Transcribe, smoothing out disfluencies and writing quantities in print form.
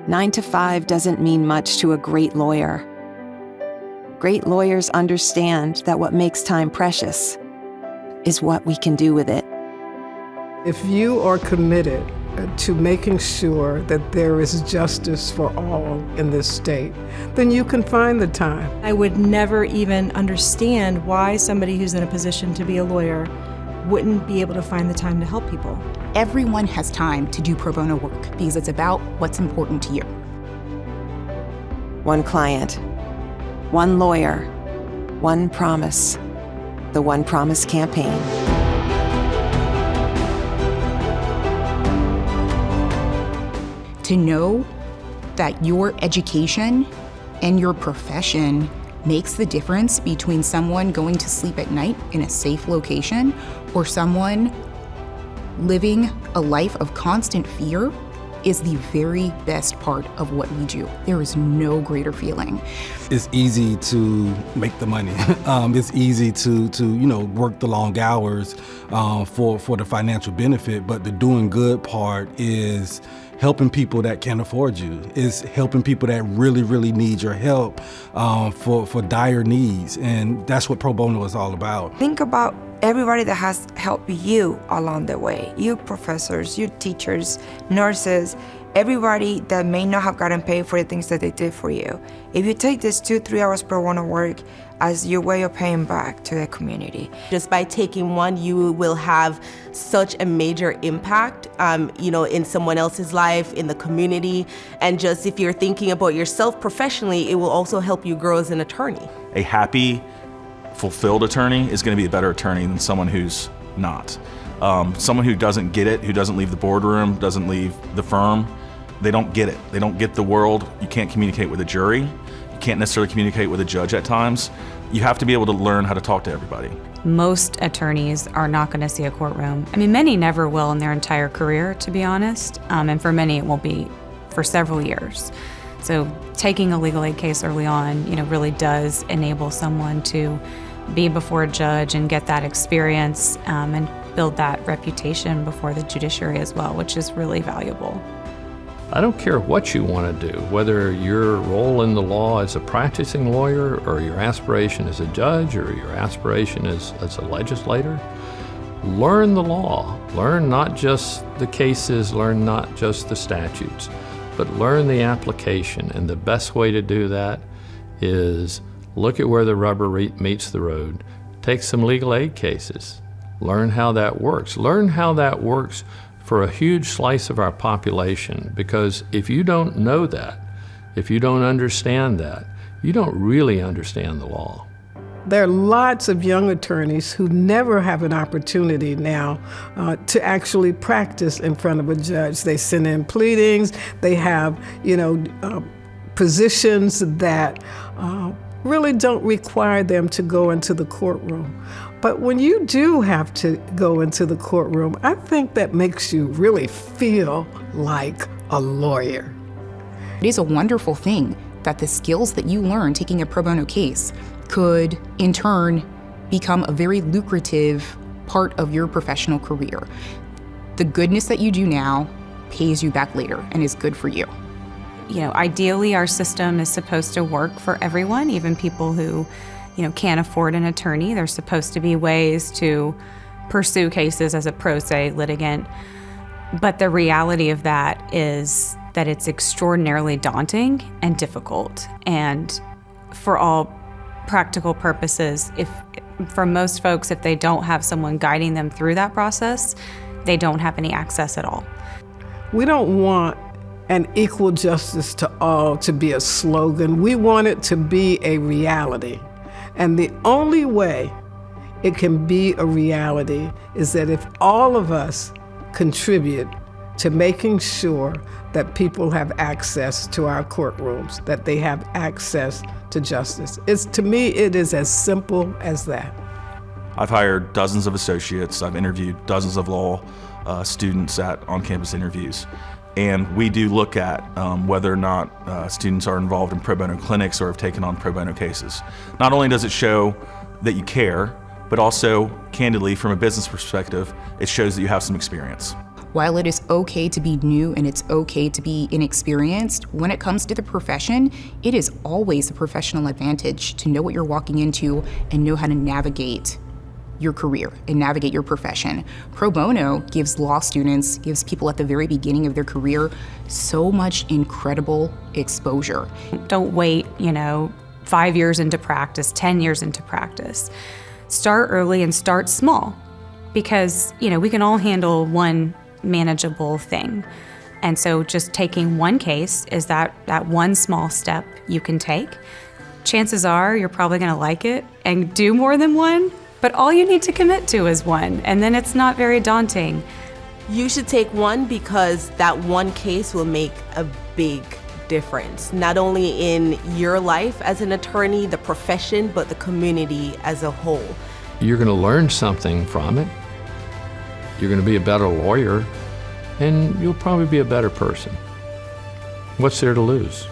9 to 5 doesn't mean much to a great lawyer. Great lawyers understand that what makes time precious is what we can do with it. If you are committed to making sure that there is justice for all in this state, then you can find the time. I would never even understand why somebody who's in a position to be a lawyer wouldn't be able to find the time to help people. Everyone has time to do pro bono work because it's about what's important to you. One client, one lawyer, one promise. The One Promise campaign. To know that your education and your profession makes the difference between someone going to sleep at night in a safe location or someone living a life of constant fear is the very best part of what we do. There is no greater feeling. It's easy to make the money. It's easy to work the long hours for the financial benefit, but the doing good part is helping people that can't afford you. It's helping people that really, really need your help for dire needs, and that's what pro bono is all about. Think about everybody that has helped you along the way. You professors, you teachers, nurses, everybody that may not have gotten paid for the things that they did for you. If you take this 2-3 hours pro bono work as your way of paying back to the community. Just by taking one, you will have such a major impact, in someone else's life, in the community, and just if you're thinking about yourself professionally, it will also help you grow as an attorney. A happy, fulfilled attorney is going to be a better attorney than someone who's not. Someone who doesn't get it, who doesn't leave the boardroom, doesn't leave the firm, they don't get it. They don't get the world. You can't communicate with a jury. You can't necessarily communicate with a judge at times. You have to be able to learn how to talk to everybody. Most attorneys are not going to see a courtroom. I mean, many never will in their entire career, to be honest, and for many it won't be for several years. So taking a legal aid case early on, really does enable someone to be before a judge and get that experience and build that reputation before the judiciary as well, which is really valuable. I don't care what you want to do, whether your role in the law as a practicing lawyer or your aspiration as a judge or your aspiration as a legislator. Learn the law. Learn not just the cases, learn not just the statutes, but learn the application. And the best way to do that is look at where the rubber meets the road. Take some legal aid cases. Learn how that works. Learn how that works for a huge slice of our population, because if you don't know that, if you don't understand that, you don't really understand the law. There are lots of young attorneys who never have an opportunity now to actually practice in front of a judge. They send in pleadings, they have, positions that really don't require them to go into the courtroom. But when you do have to go into the courtroom, I think that makes you really feel like a lawyer. It is a wonderful thing that the skills that you learn taking a pro bono case could, in turn, become a very lucrative part of your professional career. The goodness that you do now pays you back later and is good for you. Ideally, our system is supposed to work for everyone, even people who can't afford an attorney. There's supposed to be ways to pursue cases as a pro se litigant. But the reality of that is that it's extraordinarily daunting and difficult. And for all practical purposes, for most folks, if they don't have someone guiding them through that process, they don't have any access at all. We don't want an equal justice to all to be a slogan. We want it to be a reality. And the only way it can be a reality is that if all of us contribute to making sure that people have access to our courtrooms, that they have access to justice. To me, it is as simple as that. I've hired dozens of associates. I've interviewed dozens of law students at on-campus interviews. And we do look at whether or not students are involved in pro bono clinics or have taken on pro bono cases. Not only does it show that you care, but also, candidly, from a business perspective, it shows that you have some experience. While it is okay to be new and it's okay to be inexperienced, when it comes to the profession, it is always a professional advantage to know what you're walking into and know how to navigate your career and navigate your profession. Pro bono gives law students, gives people at the very beginning of their career so much incredible exposure. Don't wait, 5 years into practice, 10 years into practice. Start early and start small because, we can all handle one manageable thing. And so just taking one case is that one small step you can take. Chances are you're probably going to like it and do more than one, but all you need to commit to is one, and then it's not very daunting. You should take one because that one case will make a big difference, not only in your life as an attorney, the profession, but the community as a whole. You're going to learn something from it. You're going to be a better lawyer, and you'll probably be a better person. What's there to lose?